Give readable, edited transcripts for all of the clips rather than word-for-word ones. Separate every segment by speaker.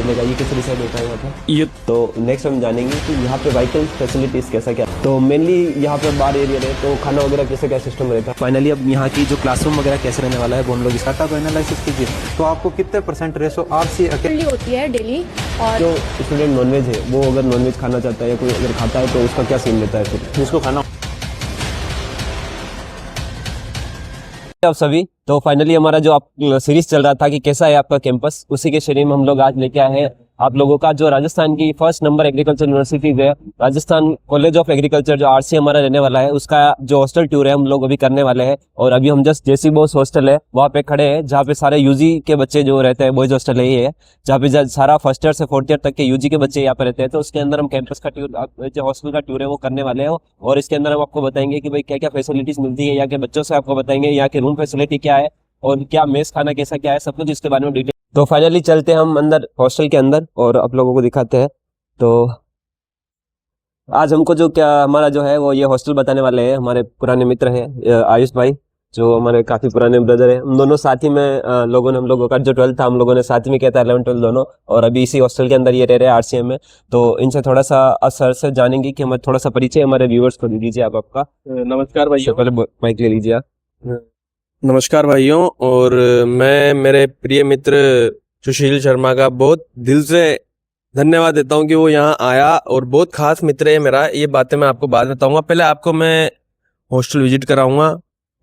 Speaker 1: मिलेगा, ये किस डिसाइड होता है यहाँ पे?
Speaker 2: ये
Speaker 1: तो नेक्स्ट हम जानेंगे कि यहाँ पे व्हीकल फैसिलिटीज़ कैसा क्या। तो मेनली यहाँ पे बार एरिया है, तो खाना वगैरह कैसे क्या सिस्टम रहता है। फाइनली अब यहाँ की जो क्लासरूम वगैरह कैसे रहने वाला है वो हम लोग
Speaker 3: डाटा को एनालिसिस कीजिए तो आपको कितने % रेशो आरसी
Speaker 4: डेली होती है डेली। और
Speaker 1: जो स्टूडेंट नॉनवेज है वो अगर नॉनवेज खाना चाहता है या कोई अगर खाता है तो उसका क्या सीन रहता है फिर जिसको खाना आप सभी। तो फाइनली हमारा जो आप सीरीज चल रहा था कि कैसा है आपका कैंपस, उसी के श्रेणी में हम लोग आज लेके आए हैं आप लोगों का जो राजस्थान की फर्स्ट नंबर एग्रीकल्चर यूनिवर्सिटी है, राजस्थान कॉलेज ऑफ एग्रीकल्चर जो आरसी हमारा रहने वाला है, उसका जो हॉस्टल टूर है हम लोग अभी करने वाले हैं। और अभी हम जस्ट जेसी बॉस हॉस्टल है वहाँ पे खड़े हैं, जहाँ पे सारे यूजी के बच्चे जो रहते हैं, बॉयज हॉस्टल है ये है, जहाँ पे सारा फर्स्ट ईयर से फोर्थ ईयर तक के यूजी के बच्चे यहाँ पे रहते हैं। तो उसके अंदर हम कैंपस का टूर, जो हॉस्टल का टूर है वो करने वाले हैं, और इसके अंदर हम आपको बताएंगे कि भाई क्या क्या फैसिलिटीज मिलती है यहाँ के बच्चों से, आपको बताएंगे यहाँ के रूम फैसिलिटी क्या है और क्या मेस खाना कैसा क्या है, सब कुछ इसके बारे में डिटेल। तो फाइनली चलते हैं हम अंदर हॉस्टल के अंदर और आप लोगों को दिखाते हैं। तो आज हमको जो क्या हमारा जो है वो ये हॉस्टल बताने वाले हैं हमारे पुराने मित्र हैं आयुष भाई, जो हमारे काफ़ी पुराने ब्रदर है। हम दोनों साथ ही में हम लोगों का जो 12th था हम लोगों ने साथ में किया था, 11 12 दोनों, और अभी इसी हॉस्टल के अंदर ये रह रहे हैं आरसीएम में। तो इनसे थोड़ा सा सर से जानेंगे कि हमारे थोड़ा सा परिचय हमारे व्यूअर्स को दे दीजिए आप आपका।
Speaker 2: नमस्कार भाइयों,
Speaker 1: पहले माइक ले लीजिए आप।
Speaker 2: नमस्कार भाइयों। और मैं मेरे प्रिय मित्र सुशील शर्मा का बहुत दिल से धन्यवाद देता हूं कि वो यहाँ आया, और बहुत खास मित्र है मेरा। ये बातें मैं आपको बाद में बताऊंगा, पहले आपको मैं हॉस्टल विजिट कराऊंगा।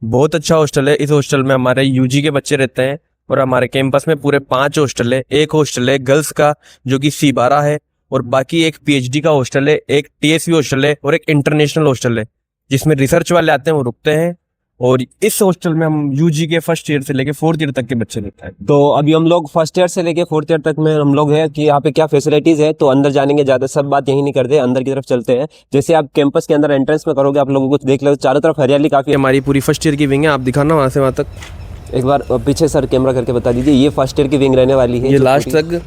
Speaker 2: बहुत अच्छा हॉस्टल है। इस हॉस्टल में हमारे यूजी के बच्चे रहते हैं, और हमारे कैंपस में पूरे 5 हॉस्टल है। एक हॉस्टल है गर्ल्स का जो कि C12 है, और बाकी एक PhD का हॉस्टल है, एक TSV हॉस्टल है, और एक इंटरनेशनल हॉस्टल है जिसमें रिसर्च वाले आते हैं वो रुकते हैं। और इस हॉस्टल में हम यूजी के फर्स्ट ईयर से लेके 4th ईयर तक के बच्चे रहते हैं।
Speaker 1: तो अभी हम लोग फर्स्ट ईयर से लेके 4th ईयर तक में हम लोग हैं कि यहाँ पे क्या फैसिलिटीज है। तो अंदर जानेंगे, ज्यादा सब बात यही नहीं करते, अंदर की तरफ चलते हैं। जैसे आप कैंपस के अंदर एंट्रेंस में करोगे आप लोगों को देख लो चारों तरफ हरियाली काफी।
Speaker 2: हमारी पूरी फर्स्ट ईयर की विंग है, आप दिखाना वहां से वहां तक।
Speaker 1: एक बार पीछे सर कैमरा करके बता दीजिए, ये फर्स्ट ईयर की विंग रहने वाली है।
Speaker 2: ये लास्ट तक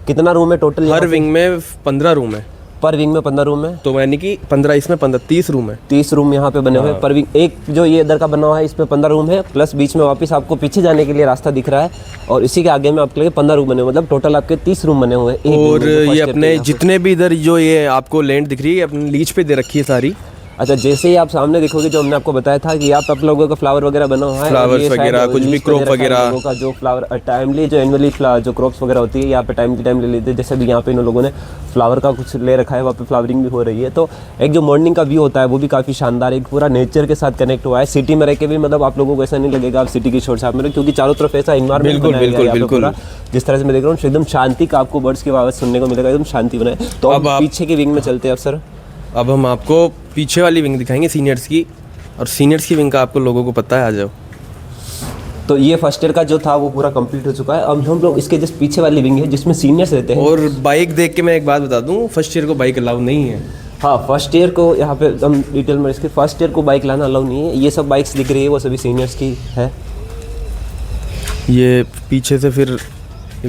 Speaker 1: कितना रूम है टोटल?
Speaker 2: हर विंग में 15 रूम है।
Speaker 1: पर विंग में 15 रूम है,
Speaker 2: तो यानी कि 15 इसमें 15 30 रूम है।
Speaker 1: 30 रूम यहाँ पे बने हुए हैं पर विंग। एक जो ये इधर का बना हुआ है इसमें 15 रूम है, प्लस बीच में वापस आपको पीछे जाने के लिए रास्ता दिख रहा है, और इसी के आगे में आपके लिए 15 रूम बने हुए, मतलब टोटल आपके 30 रूम बने हुए हैं।
Speaker 2: और ये अपने जितने भी इधर जो ये आपको लैंड दिख रही है अपनी लीज पे दे रखी है सारी।
Speaker 1: अच्छा, जैसे ही आप सामने देखोगे जो हमने आपको बताया था कि आप लोगों का फ्लावर वगैरह बना हुआ है,
Speaker 2: फ्लावर्स वगैरह कुछ भी क्रॉप वगैरह
Speaker 1: लोगों का जो फ्लावर टाइमली जो एनुअली जो क्रॉप्स वगैरह होती है यहाँ पे टाइम की टाइम ले लेते हैं। जैसे भी यहाँ पे इन लोगों ने फ्लावर का कुछ ले रखा है, वहाँ पे फ्लावरिंग भी हो रही है। तो एक जो मॉर्निंग का व्यू होता है वो भी काफ़ी शानदार, एक पूरा नेचर के साथ कनेक्ट हुआ है। सिटी में रह के भी मतलब आप लोगों को ऐसा नहीं लगेगा आप सिटी की छोड़ छाप में, क्योंकि चारों तरफ ऐसा इन्वायरमेंट बिल्कुल जिस तरह से मैं देख रहा हूँ एकदम शांति का आपको बर्ड्स की आवाज़ सुनने को मिलेगा, एकदम शांति बनाए। तो अब पीछे की विंग में चलते हैं अब सर।
Speaker 2: अब हम आपको पीछे वाली विंग दिखाएंगे सीनियर्स की, और सीनियर्स की विंग का आपको लोगों को पता है। आ जाओ।
Speaker 1: तो ये फर्स्ट ईयर का जो था वो पूरा कंप्लीट हो चुका है। अब हम लोग इसके जस्ट पीछे वाली विंग है जिसमें सीनियर्स रहते हैं।
Speaker 2: और बाइक देख के मैं एक बात बता दूं, फर्स्ट ईयर को बाइक अलाउ नहीं है।
Speaker 1: हाँ, फर्स्ट ईयर को यहाँ पे हम डिटेल में इसके फर्स्ट ईयर को बाइक लाना अलाउ नहीं है। ये सब बाइक्स दिख रही है वो सभी सीनियर्स की है।
Speaker 2: ये पीछे से फिर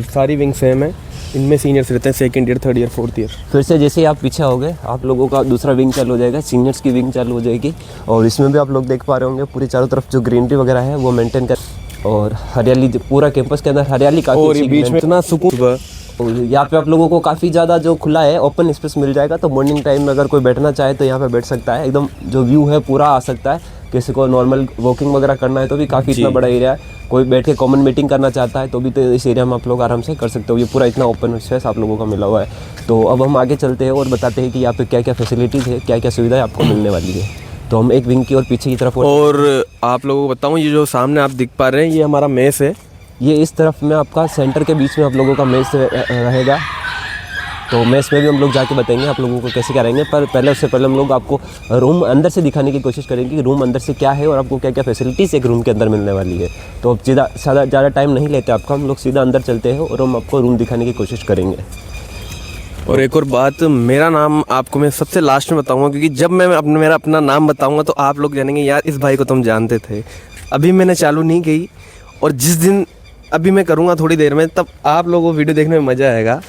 Speaker 2: सारी विंग सेम है, इनमें सीनियर्स रहते हैं 2nd year 3rd year 4th year.
Speaker 1: फिर से जैसे ही आप पीछे आओगे आप लोगों का दूसरा विंग चालू हो जाएगा, सीनियर्स की विंग चालू हो जाएगी। और इसमें भी आप लोग देख पा रहे होंगे पूरी चारों तरफ जो ग्रीनरी वगैरह है वो मेंटेन कर, और हरियाली पूरा कैंपस के अंदर हरियाली काफ़ी,
Speaker 2: और बीच में इतना सुकून।
Speaker 1: यहाँ पे आप लोगों को काफ़ी ज़्यादा जो खुला है ओपन स्पेस मिल जाएगा। तो मॉर्निंग टाइम में अगर कोई बैठना चाहे तो यहाँ पे बैठ सकता है, एकदम जो व्यू है पूरा आ सकता है। किसी को नॉर्मल वॉकिंग वगैरह करना है तो भी काफ़ी इतना बड़ा एरिया है। कोई बैठ के कॉमन मीटिंग करना चाहता है तो भी तो इस एरिया में आप लोग आराम से कर सकते हो। ये पूरा इतना ओपन स्पेस आप लोगों का मिला हुआ है। तो अब हम आगे चलते हैं और बताते हैं कि यहाँ पे क्या क्या फैसिलिटीज़ है, क्या क्या सुविधाएं आपको मिलने वाली है। तो हम एक विंग की और पीछे की तरफ
Speaker 2: और आप लोगों को बताऊँ, ये जो सामने आप दिख पा रहे हैं ये हमारा मेस है।
Speaker 1: ये इस तरफ में आपका सेंटर के बीच में आप लोगों का मेस रहेगा। तो मेस में भी हम लोग जाके बताएंगे आप लोगों को कैसे क्या रहेंगे, पर पहले उससे पहले हम लोग आपको रूम अंदर से दिखाने की कोशिश करेंगे कि रूम अंदर से क्या है और आपको क्या क्या फैसिलिटीज़ एक रूम के अंदर मिलने वाली है। तो अब ज़्यादा टाइम नहीं लेते आपका, हम लोग सीधा अंदर चलते हैं और हम आपको रूम दिखाने की कोशिश करेंगे।
Speaker 2: और एक और बात, मेरा नाम आपको मैं सबसे लास्ट में बताऊंगा, क्योंकि जब मैं मेरा अपना नाम बताऊंगा तो आप लोग जानेंगे यार इस भाई को तुम जानते थे। अभी मैंने चालू नहीं की, और जिस दिन अभी मैं करूँगा थोड़ी देर में, तब आप लोगों को वीडियो देखने में मज़ा आएगा।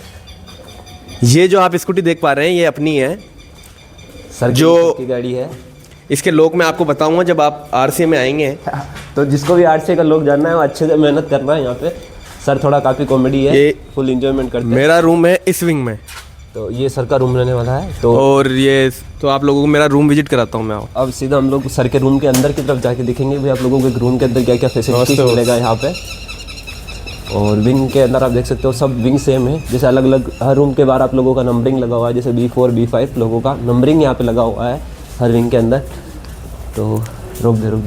Speaker 2: ये जो आप स्कूटी देख पा रहे हैं ये अपनी है
Speaker 1: सर,
Speaker 2: जो
Speaker 1: की गाड़ी है।
Speaker 2: इसके लोग मैं आपको बताऊंगा जब आप आरसीए में आएंगे।
Speaker 1: तो जिसको भी आरसीए का लोग जानना है वो अच्छे से मेहनत करना है यहाँ पे। सर थोड़ा काफ़ी कॉमेडी है,
Speaker 2: ये
Speaker 1: फुल इंजॉयमेंट करते हैं।
Speaker 2: मेरा रूम है इस विंग में,
Speaker 1: तो ये सर का रूम रहने वाला है। तो
Speaker 2: और ये तो आप लोगों को मेरा रूम विजिट कराता हूँ मैं।
Speaker 1: अब सीधा हम लोग सर के रूम के अंदर की तरफ जाके दिखेंगे भाई आप लोगों के रूम के अंदर क्या क्या फैसिलिटीज
Speaker 2: नमस्ते।
Speaker 1: मिलेगा यहाँ पे। और विंग के अंदर आप देख सकते हो सब विंग सेम है, जैसे अलग अलग हर रूम के बाहर आप लोगों का नंबरिंग लगा हुआ है, जैसे B4 B5 लोगों का नंबरिंग यहाँ पे लगा हुआ है हर विंग के अंदर। तो रुक दे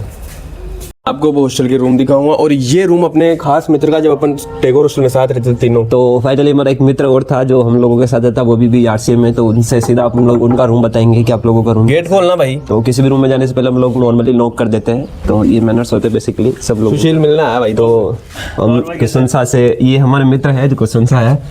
Speaker 2: आपको वो हॉस्टल के रूम दिखाऊंगा, और ये रूम अपने खास मित्र का, जब अपन टैगोर हॉस्टल में साथ रहते थे तीनों।
Speaker 1: तो फाइनली हमारा एक मित्र और था जो हम लोगों के साथ था, वो भी RCM में, तो उनसे सीधा आप लोग उनका रूम बताएंगे कि आप लोगों का रूम।
Speaker 2: गेट खोलना भाई।
Speaker 1: तो किसी भी रूम में जाने से पहले हम लोग नॉर्मली नॉक कर देते हैं, तो ये मैनर्स होते हैं बेसिकली सब लोग।
Speaker 2: सुशील मिलना है भाई।
Speaker 1: तो हम किशनसा से, ये हमारे मित्र है जो किशनसा है,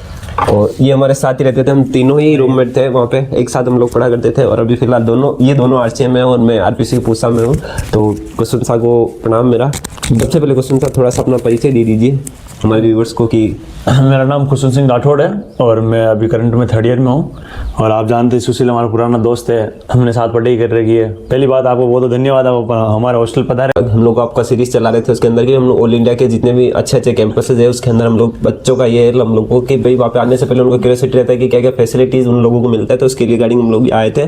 Speaker 1: और ये हमारे साथ ही रहते थे, हम तीनों ही रूममेट थे वहाँ पे, एक साथ हम लोग पढ़ा करते थे। और अभी फिलहाल ये दोनों RCM है और मैं RPC पूसा में हूँ। तो किशनसा को प्रणाम मेरा। सबसे पहले किशनसा थोड़ा सा अपना परिचय दे दीजिए हमारे व्यूवर्स को कि
Speaker 5: मेरा नाम खुशन सिंह राठौड़ है और मैं अभी करंट में 3rd ईयर में हूँ। और आप जानते हैं सुशील हमारा पुराना दोस्त है, हमने साथ पढ़ाई कर रखी है। पहली बात आपको बहुत धन्यवाद, आप हमारे हॉस्टल पधारे।
Speaker 1: हम लोग आपका सीरीज चला रहे थे, उसके अंदर भी हम लोग ऑल इंडिया के जितने भी अच्छे अच्छे कैंपसेज है उसके अंदर हम लोग बच्चों का ये है हम लोग को कि भाई वहाँ पे आने से पहले उनको क्यूरियोसिटी रहता है कि क्या क्या फैसिलिटीज़ उन लोगों को मिलता है। तो उसके रिगार्डिंग हम लोग आए थे,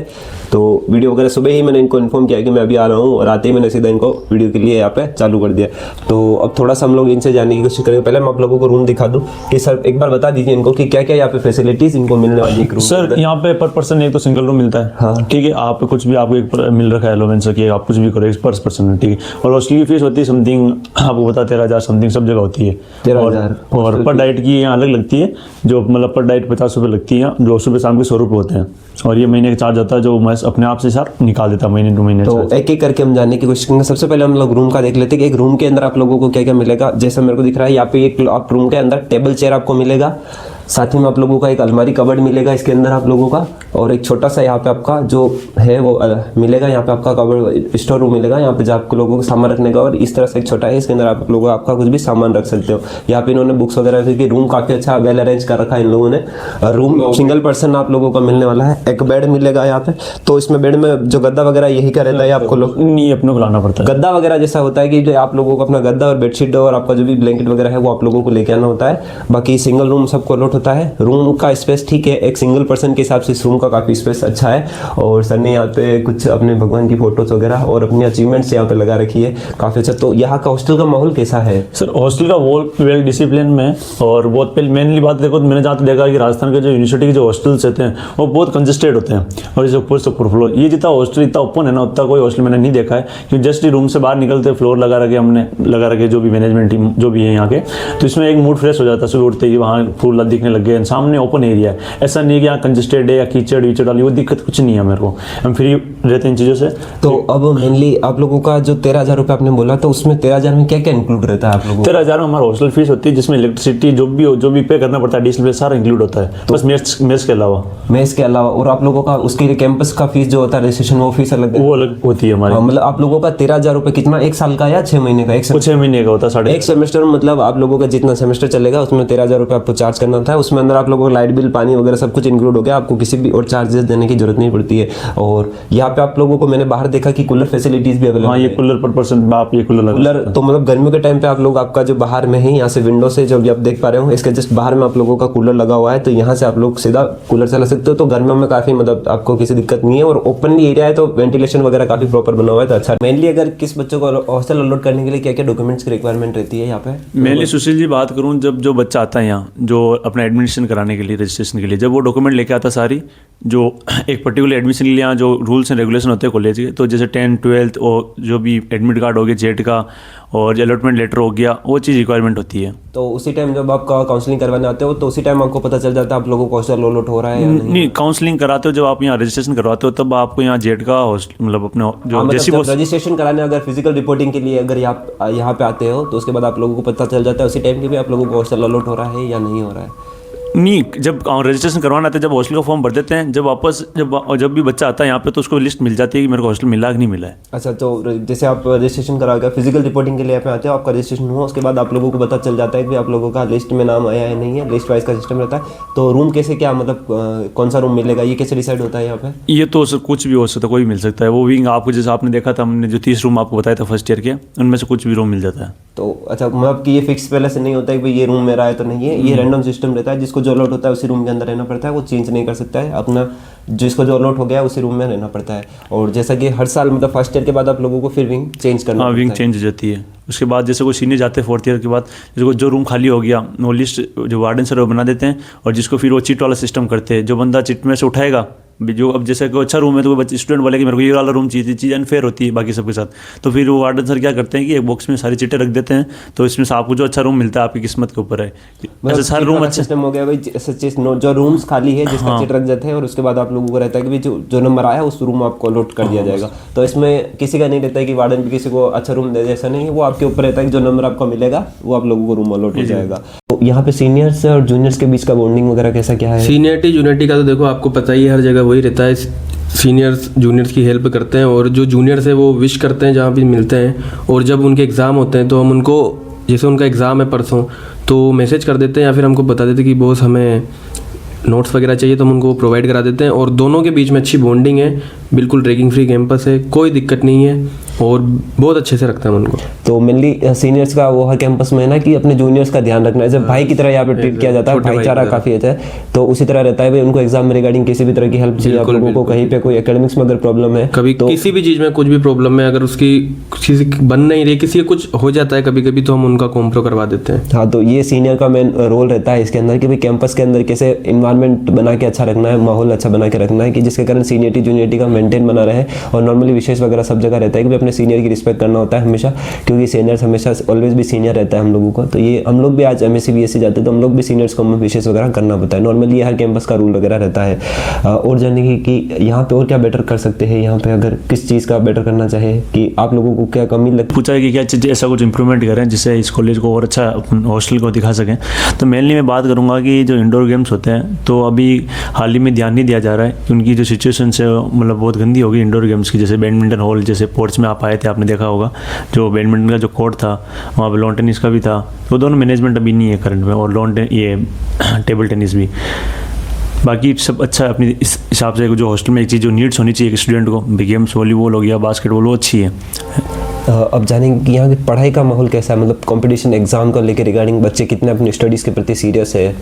Speaker 1: तो वीडियो वगैरह सुबह ही मैंने इनको इन्फॉर्म किया कि मैं अभी आ रहा हूँ, और आते ही मैंने सीधा इनको वीडियो के लिए यहाँ पे चालू कर दिया। तो अब थोड़ा सा हम लोग इनसे जानने की कोशिश करेंगे। पहले मैं आप लोगों को रूम दिखा दूँ कि सर एक बार बता दीजिए इनको कि क्या क्या यहाँ पे फैसिलिटीज़ इनको मिलने वाली है।
Speaker 5: सर यहाँ पे पर पर्सन एक तो सिंगल रूम मिलता है,
Speaker 1: हाँ।
Speaker 5: ठीक है। आप कुछ भी आपको एक मिल रखा है एलोवेंस की, आप कुछ भी करो एक पर पर्सन, ठीक है। और हॉस्टल की फीस होती है समथिंग, आपको पता 13,000 समथिंग सब जगह होती है।
Speaker 1: 13,000
Speaker 5: और पर डाइट की यहाँ अलग लगती है, जो मतलब पर डाइट 50 रुपये लगती है, जो सुबह शाम के 100 रुपये होते हैं। और ये महीने का चार्ज आता है जो मैं अपने आप से सर निकाल देता महीने टू महीने।
Speaker 1: तो एक एक करके हम जानने की कोशिश करेंगे। सबसे पहले हम लोग रूम का देख लेते हैं कि एक रूम के अंदर आप लोगों को क्या क्या मिलेगा। जैसे मेरे को दिख रहा है यहाँ पे एक आप रूम के अंदर टेबल चेयर आपको मिलेगा, साथ ही में आप लोगों का एक अलमारी कबर्ड मिलेगा इसके अंदर आप लोगों का, और एक छोटा सा यहाँ पे आपका जो है वो मिलेगा, यहाँ पे आपका कबर्ड स्टोर रूम मिलेगा, यहाँ पे जो आप लोगों को सामान रखने का, और इस तरह से एक छोटा है इसके अंदर आप लोगों आपका कुछ भी सामान रख सकते हो। यहाँ पे इन्होंने बुक्स वगैरह रखी, रूम काफ़ी अच्छा वेल अरेंज कर रखा है इन लोगों ने। रूम सिंगल पर्सन आप लोगों का मिलने वाला है, एक बेड मिलेगा यहाँ पे। तो इसमें बेड में जो गद्दा वगैरह यही का रहता है आपको लोग
Speaker 5: नहीं अपने को लाना पड़ता है।
Speaker 1: गद्दा वगैरह जैसा होता है कि जो आप लोगों को अपना गद्दा और बेडशीट और आपका जो भी ब्लैंकेट वगैरह है वो आप लोगों को लेके आना होता है। बाकी सिंगल रूम सबको अलॉट होता है। रूम का स्पेस ठीक है, एक सिंगल पर्सन के हिसाब से इस रूम का काफ़ी स्पेस अच्छा है। और सर ने यहाँ पे कुछ अपने भगवान की फोटोज वगैरह और अपनी अचीवमेंट्स यहाँ पे लगा रखी है काफ़ी अच्छा। तो यहाँ का हॉस्टल का माहौल कैसा है
Speaker 5: सर? हॉस्टल का वो वेल डिसिप्लिन में, और बहुत पहले मेनली बात देखो तो मैंने जहाँ तक देखा कि राजस्थान के जो यूनिवर्सिटी के जो हॉस्टल्स रहते हैं वो बहुत कंजेस्टेड होते हैं। और जैसे ऊपर से ऊपर फ्लोर, ये जितना हॉस्टल इतना ओपन है ना उतना कोई हॉस्टल मैंने नहीं देखा है। क्योंकि जस्ट रूम से बाहर निकलते फ्लोर लगा रखे हमने, लगा रखे जो भी मैनेजमेंट टीम जो भी है यहाँ के, तो इसमें एक मूड फ्रेश हो जाता है। सुबह उठते ही वहाँ फूल दिखने लग गए, सामने ओपन एरिया है, ऐसा नहीं कि यहाँ कंजेस्टेड है या कीचड़ वीचड़ वाली वो दिक्कत कुछ नहीं है मेरे को। हम फ्री रहते हैं इन चीज़ों से।
Speaker 1: तो अब मेनली आप लोगों का जो 13,000 रुपये आपने बोला, तो उसमें 13,000 में क्या क्या इंक्लूड रहता है आप लोगों को?
Speaker 5: 13,000 में हमारा हॉस्टल फीस होती है, जिसमें इलेक्ट्रिसिटी जो भी पे करना पड़ता है एडिशनल पे सारा इंक्लूड होता है। तो बस मेस के अलावा,
Speaker 1: मेस के अलावा, और आप लोगों का उसके लिए कैंपस का फीस जो होता है रजिस्ट्रेशन वो फीस अलग है?
Speaker 5: वो अलग होती है हमारी।
Speaker 1: मतलब आप लोगों का 13,000 रुपये कितना, एक साल का या 6 महीने का?
Speaker 5: वो 6 महीने का होता है। साढ़े
Speaker 1: एक सेमेस्टर मतलब आप लोगों का जितना सेमेस्टर चलेगा उसमें 13,000 रुपये आपको चार्ज करना होता है। उसमें अंदर आप लोगों को लाइट बिल, पानी वगैरह सब कुछ इंक्लूड हो गया, आपको किसी भी और चार्जेस देने की जरूरत नहीं पड़ती है। और यहाँ पे आप लोगों को मैंने बाहर देखा कि कूलर फैसिलिटीज भी अवेलेबल
Speaker 5: हाँ, ये कूलर पर पर्सन आप ये कूलर
Speaker 1: तो मतलब गर्मियों के टाइम पे आप लोग आपका जो बाहर में है यहाँ से विंडो से जो भी आप देख पा रहे हो इसके जस्ट बाहर में आप लोगों का कूलर लगा हुआ है, तो यहाँ से आप लोग सीधा कूलर चला सकते हो। तो गर्मियों में काफी मतलब आपको किसी दिक्कत नहीं है, और ओपनली एरिया है तो वेंटिलेशन वगैरह काफी प्रॉपर बना हुआ है, तो अच्छा। मेनली अगर किस बच्चों को हॉस्टल अलॉट करने के लिए क्या क्या डॉक्यूमेंट्स की रिक्वायरमेंट रहती है यहाँ पे?
Speaker 5: मेनली सुशील जी बात करूँ, जब जो बच्चा आता है यहाँ जो अपना एडमिशन कराने के लिए, रजिस्ट्रेशन के लिए, जब वो डॉक्यूमेंट लेके आता सारी, जो एक पर्टिकुलर एडमिशन के लिए यहाँ जो रूल्स एंड रेगुलेशन होते हैं कॉलेज के, तो जैसे 10th 12th और जो भी एडमिट कार्ड हो गया जेट का और अलॉटमेंट लेटर हो गया, वो चीज़ रिक्वायरमेंट होती है।
Speaker 1: तो उसी टाइम जब आपका काउंसलिंग करवाने आते हो तो उसी टाइम आपको पता चल जाता है आप लोगों को हॉस्टल अलॉट हो रहा है या
Speaker 5: नहीं, काउंसलिंग कराते हो जब आप यहाँ रजिस्ट्रेशन करवाते हो तब आपको यहाँ जेट का मतलब अपने जो जैसी वो
Speaker 1: रजिस्ट्रेशन कराने अगर फिजिकल रिपोर्टिंग के लिए अगर आप यहाँ पे आते हो तो उसके बाद आप लोगों को पता चल जाता है उसी टाइम के भी आप लोगों को हॉस्टल अलॉट हो रहा है या नहीं हो रहा है?
Speaker 5: नहीं, जब रजिस्ट्रेशन करवाना आता है, जब हॉस्टल का फॉर्म भर देते हैं, जब वापस जब भी बच्चा आता है यहाँ पे तो उसको लिस्ट मिल जाती है कि मेरे को हॉस्टल मिला कि नहीं मिला है। अच्छा,
Speaker 1: तो जैसे आप रजिस्ट्रेशन कराओगे फिजिकल रिपोर्टिंग के लिए यहाँ पे आते हो, आपका रजिस्ट्रेशन हुआ, उसके बाद आप लोगों को पता चल जाता है कि आप लोगों का लिस्ट में नाम आया है नहीं है, लिस्ट वाइज का सिस्टम रहता है। तो रूम कैसे क्या मतलब कौन सा रूम मिलेगा ये कैसे डिसाइड होता है यहाँ पे?
Speaker 5: ये तो सर कुछ भी हो सकता है, कोई भी मिल सकता है। वो विंग आपको जैसे आपने देखा था, हमने जो 30 रूम आपको बताया था फर्स्ट ईयर के, उनमें से कुछ भी रूम मिल जाता है।
Speaker 1: तो अच्छा, मतलब कि ये फिक्स पहले से नहीं होता है कि भाई ये रूम मेरा है तो नहीं है, ये रैंडम सिस्टम रहता है, जिसको जो अलॉट होता है उसी रूम के अंदर रहना पड़ता है, वो चेंज नहीं कर सकता है अपना, जिसको जो अलॉट हो गया है उसी रूम में रहना पड़ता है। और जैसा कि हर साल मतलब फर्स्ट ईयर के बाद आप लोगों को फिर विंग चेंज करना
Speaker 5: हाँ,
Speaker 1: पड़ता
Speaker 5: विंग
Speaker 1: है।
Speaker 5: चेंज हो जाती है। उसके बाद जैसे कोई सीनियर जाते हैं फोर्थ ईयर के बाद, जैसे जो रूम खाली हो गया वो लिस्ट जो वार्डन सर वो बना देते हैं, और जिसको फिर वो चिट वाला सिस्टम करते हैं, जो बंदा चिट में से उठाएगा जो अब जैसे कोई अच्छा रूम है तो कोई स्टूडेंट बोले कि मेरे को ये वाला रूम चाहिए, चीज़ अनफेयर होती है बाकी सबके साथ, तो फिर वो वार्डन सर क्या करते हैं कि एक बॉक्स में सारी चिट्टे रख देते हैं, तो इसमें से आपको जो अच्छा रूम मिलता है आपकी किस्मत के ऊपर है। ऐसे सारे रूम अच्छे
Speaker 1: सिस्टम हो गया भाई, ऐसे चीज जो रूम्स खाली है जिसका चिट रख जाते हैं, और उसके बाद आप लोगों को रहता है कि भाई जो नंबर आया उस रूम आपको अलॉट कर दिया जाएगा। तो इसमें किसी का नहीं रहता है कि वार्डन भी किसी को अच्छा रूम दे दे, ऐसा नहीं है, वो आपके ऊपर रहता है कि जो नंबर आपको मिलेगा वो आप लोगों को रूम अलॉट हो जाएगा। तो यहाँ पे सीनियर्स और जूनियर्स के बीच का बॉन्डिंग वगैरह कैसा क्या है?
Speaker 2: सीनियरिटी जूनियरिटी का तो देखो आपको पता ही है, हर जगह वही रहता है। सीनियर्स जूनियर्स की हेल्प करते हैं, और जो जूनियर्स है वो विश करते हैं जहाँ भी मिलते हैं, और जब उनके एग्ज़ाम होते हैं तो हम उनको, जैसे उनका एग्ज़ाम है परसों, तो मैसेज कर देते हैं या फिर हमको बता देते हैं कि बॉस हमें नोट्स वगैरह चाहिए, तो हम उनको प्रोवाइड करा देते हैं। और दोनों के बीच में अच्छी बॉन्डिंग है, बिल्कुल रैगिंग फ्री कैंपस है, कोई दिक्कत नहीं है, और बहुत अच्छे से रखते हैं उनको।
Speaker 1: तो मेनली सीनियर्स का वो हर कैंपस में है ना कि अपने जूनियर्स का ध्यान रखना है, जब भाई की तरह यहाँ पे ट्रीट किया जाता है, भाईचारा काफी अच्छा है, तो उसी तरह रहता है भाई। उनको एग्जाम में रिगार्डिंग किसी भी तरह की हेल्प चाहिए, आप लोगों को कहीं पे कोई एकेडमिक्स में अगर प्रॉब्लम है,
Speaker 2: कभी तो किसी भी चीज़ में कुछ भी प्रॉब्लम है, अगर उसकी किसी बन नहीं रही, किसी कुछ हो जाता है कभी कभी, तो हम उनका कॉम्प्रो करवा देते हैं।
Speaker 1: हाँ, तो ये सीनियर का मेन रोल रहता है इसके अंदर कि भाई कैंपस के अंदर कैसे इन्वायरमेंट बना के अच्छा रखना है, माहौल अच्छा बना के रखना है, कि जिसके कारण सीनियरिटी जूनियरिटी का मेंटेन बना रहे। और नॉर्मली विशेष वगैरह सब जगह रहता है कि भाई अपने सीनियर की रिस्पेक्ट करना होता है हमेशा, क्योंकि सीनियर्स हमेशा ऑलवेज भी सीनियर रहता है हम लोगों को। तो ये हम लोग भी आज एमएससी बीएससी जाते हैं तो हम लोग भी सीनियर्स को विशेष वगैरह करना पड़ता है। नॉर्मली ये हर कैंपस का रूल वगैरह रहता है। और जानेंगे कि यहाँ पे और क्या बेटर कर सकते हैं, यहाँ पे अगर किस चीज़ का बेटर करना चाहे, कि आप लोगों को क्या कमी लगती
Speaker 5: पूछा है कि क्या चीज़ ऐसा कुछ इंप्रूवमेंट करें जिससे इस कॉलेज को और अच्छा हॉस्टल को दिखा सकें। तो मेनली मैं बात करूँगा कि जो इंडोर गेम्स होते हैं, तो अभी हाल ही में ध्यान नहीं दिया जा रहा है कि उनकी जो सिचुएशन है मतलब बहुत गंदी होगी इंडोर गेम्स की। जैसे बैडमिंटन हॉल, जैसे पोर्ट्स में आप आए थे, आपने देखा होगा जो बैडमिंटन का जो कोर्ट था, वहाँ पे लॉन टेनिस का भी था, वो दोनों मैनेजमेंट अभी नहीं है करंट में, और ये टेबल टेनिस भी। बाकी सब अच्छा है अपनी इस हिसाब से। जो हॉस्टल में एक चीज़ जो नीड्स होनी चाहिए एक स्टूडेंट को, गेम्स वॉलीबॉल हो गया, बास्केटबॉल, वो अच्छी है।
Speaker 1: अब जानेंगे कि यहाँ की पढ़ाई का माहौल कैसा है, मतलब कंपटीशन एग्जाम को लेकर रिगार्डिंग बच्चे कितने अपनी स्टडीज़ के प्रति सीरियस है?